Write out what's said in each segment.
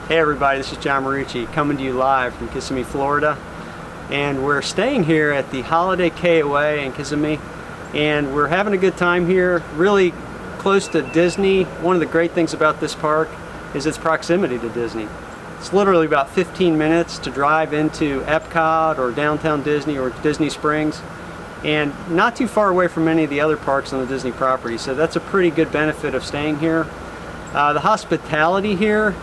Hey everybody, this is John Marucci coming to you live from Kissimmee, Florida. And we're staying here at the Holiday KOA in Kissimmee. And we're having a good time here, really close to Disney. One of the great things about this park is its proximity to Disney. It's literally about 15 minutes to drive into Epcot or downtown Disney or Disney Springs. And not too far away from any of the other parks on the Disney property. So that's a pretty good benefit of staying here. The hospitality here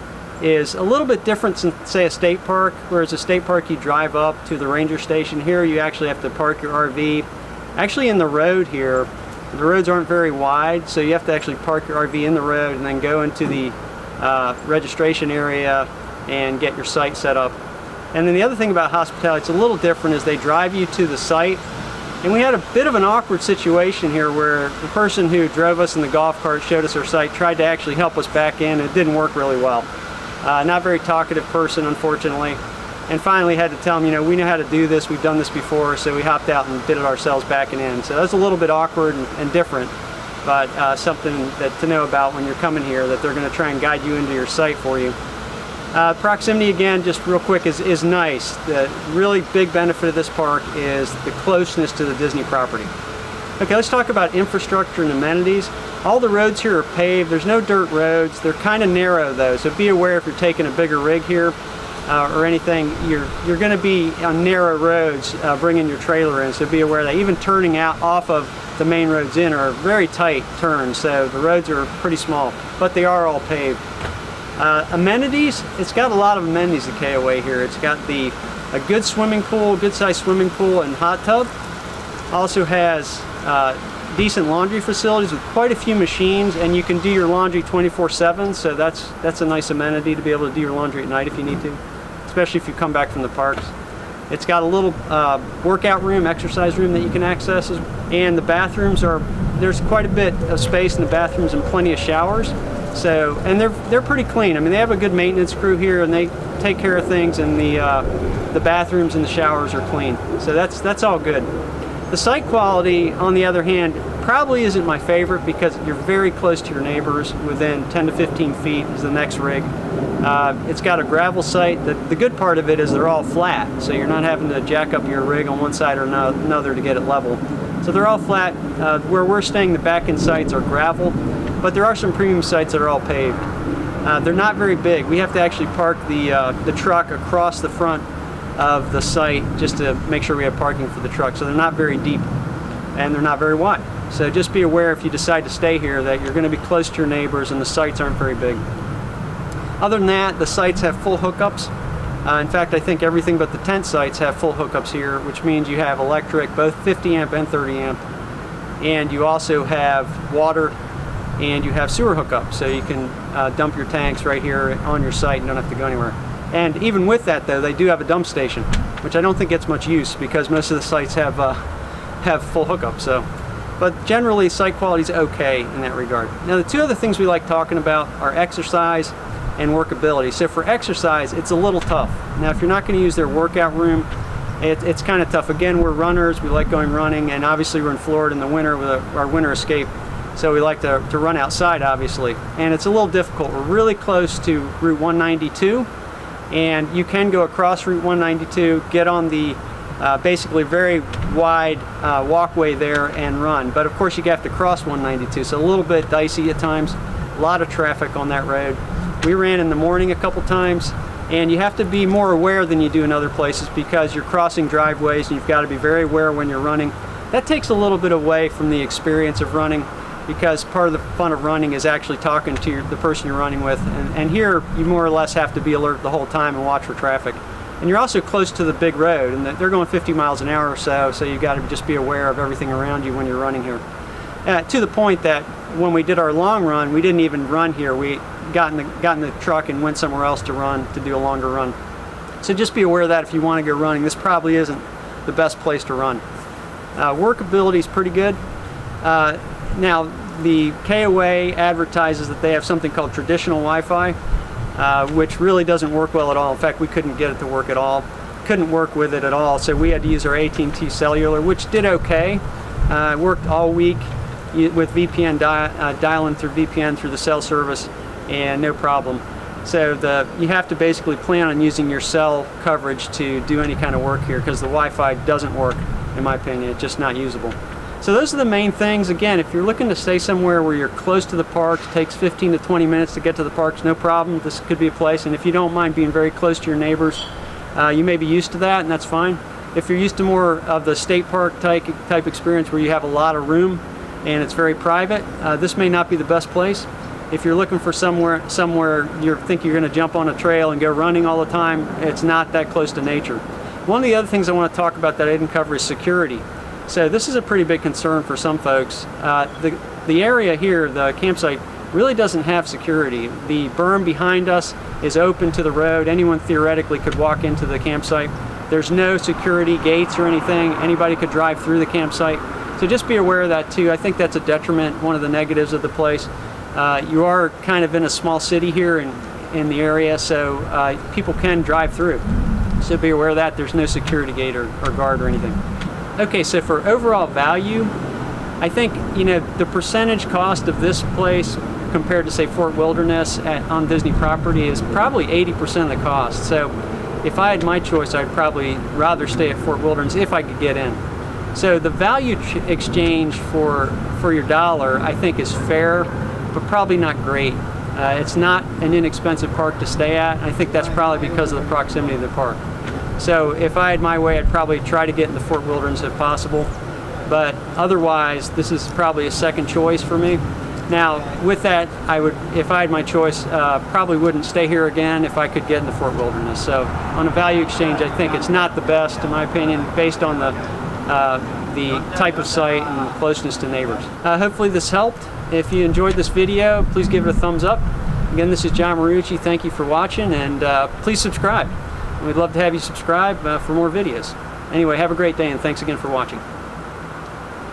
is a little bit different than, say, a state park. Whereas a state park you drive up to the ranger station. Here you actually have to park your RV. Actually in the road here, the roads aren't very wide, so you have to actually park your RV in the road and then go into the registration area and get your site set up. And then the other thing about hospitality, it's a little different, is they drive you to the site. And we had a bit of an awkward situation here where the person who drove us in the golf cart, showed us our site, tried to actually help us back in, and it didn't work really well. Not a very talkative person, unfortunately. And finally had to tell them, you know, we know how to do this, we've done this before, so we hopped out and did it ourselves backing in. So that's a little bit awkward and different, but something that to know about when you're coming here, that they're going to try and guide you into your site for you. Proximity, again, just real quick, is nice. The really big benefit of this park is the closeness to the Disney property. Okay, let's talk about infrastructure and amenities. All the roads here are paved. There's no dirt roads. They're kind of narrow though, so be aware if you're taking a bigger rig here or anything, you're going to be on narrow roads bringing your trailer in, so be aware of that. Even turning out off of the main roads in are very tight turns, so the roads are pretty small, but they are all paved. Amenities, it's got a lot of amenities at KOA here. It's got a good swimming pool, good sized swimming pool and hot tub. Also has decent laundry facilities with quite a few machines, and you can do your laundry 24/7, so that's a nice amenity to be able to do your laundry at night if you need to, especially if you come back from the parks. It's got a little workout room, exercise room that you can access, and the bathrooms there's quite a bit of space in the bathrooms and plenty of showers. So, and they're pretty clean. I mean, they have a good maintenance crew here, and they take care of things, and the bathrooms and the showers are clean. So that's all good. The site quality, on the other hand, probably isn't my favorite because you're very close to your neighbors. Within 10 to 15 feet is the next rig. It's got a gravel site. The good part of it is they're all flat, so you're not having to jack up your rig on one side or another to get it level. So they're all flat. Where we're staying, the back-end sites are gravel, but there are some premium sites that are all paved. They're not very big. We have to actually park the truck across the front of the site just to make sure we have parking for the truck. So they're not very deep and they're not very wide. So just be aware if you decide to stay here that you're going to be close to your neighbors and the sites aren't very big. Other than that, the sites have full hookups. In fact, I think everything but the tent sites have full hookups here, which means you have electric, both 50 amp and 30 amp. And you also have water and you have sewer hookups. So you can dump your tanks right here on your site and don't have to go anywhere. And even with that though, they do have a dump station, which I don't think gets much use because most of the sites have full hookups. So, but generally site quality is okay in that regard. Now the two other things we like talking about are exercise and workability. So for exercise, it's a little tough. Now if you're not going to use their workout room, it's kind of tough. Again, we're runners, we like going running, and obviously we're in Florida in the winter with our winter escape. So we like to run outside, obviously. And it's a little difficult. We're really close to Route 192. And you can go across Route 192, get on the basically very wide walkway there and run. But of course you have to cross 192, so a little bit dicey at times. A lot of traffic on that road. We ran in the morning a couple times, and you have to be more aware than you do in other places because you're crossing driveways and you've got to be very aware when you're running. That takes a little bit away from the experience of running, because part of the fun of running is actually talking to the person you're running with. And here you more or less have to be alert the whole time and watch for traffic. And you're also close to the big road, and they're going 50 miles an hour or so, so you've got to just be aware of everything around you when you're running here. To the point that when we did our long run, we didn't even run here. We got in the truck and went somewhere else to do a longer run. So just be aware of that if you want to go running. This probably isn't the best place to run. Workability is pretty good. Now, the KOA advertises that they have something called traditional Wi-Fi, which really doesn't work well at all. In fact, we couldn't get it to work at all. Couldn't work with it at all, so we had to use our AT&T cellular, which did okay. Worked all week with VPN, dialing through VPN through the cell service, and no problem. So you have to basically plan on using your cell coverage to do any kind of work here, because the Wi-Fi doesn't work, in my opinion. It's just not usable. So those are the main things. Again, if you're looking to stay somewhere where you're close to the parks, it takes 15 to 20 minutes to get to the parks, no problem. This could be a place. And if you don't mind being very close to your neighbors, you may be used to that, and that's fine. If you're used to more of the state park type experience where you have a lot of room and it's very private, this may not be the best place. If you're looking for somewhere you think you're going to jump on a trail and go running all the time, it's not that close to nature. One of the other things I want to talk about that I didn't cover is security. So this is a pretty big concern for some folks. The area here, the campsite, really doesn't have security. The berm behind us is open to the road. Anyone theoretically could walk into the campsite. There's no security gates or anything. Anybody could drive through the campsite. So just be aware of that too. I think that's a detriment, one of the negatives of the place. You are kind of in a small city here in the area, so people can drive through. So be aware of that. There's no security gate or guard or anything. Okay, so for overall value, I think, the percentage cost of this place compared to, say, Fort Wilderness on Disney property is probably 80% of the cost. So if I had my choice, I'd probably rather stay at Fort Wilderness if I could get in. So the value exchange for your dollar, I think, is fair, but probably not great. It's not an inexpensive park to stay at. I think that's probably because of the proximity of the park. So if I had my way, I'd probably try to get into Fort Wilderness if possible. But otherwise, this is probably a second choice for me. Now, with that, if I had my choice, probably wouldn't stay here again if I could get into Fort Wilderness. So on a value exchange, I think it's not the best, in my opinion, based on the type of site and closeness to neighbors. Hopefully this helped. If you enjoyed this video, please give it a thumbs up. Again, this is John Marucci. Thank you for watching, and please subscribe. We'd love to have you subscribe for more videos. Anyway, have a great day, and thanks again for watching.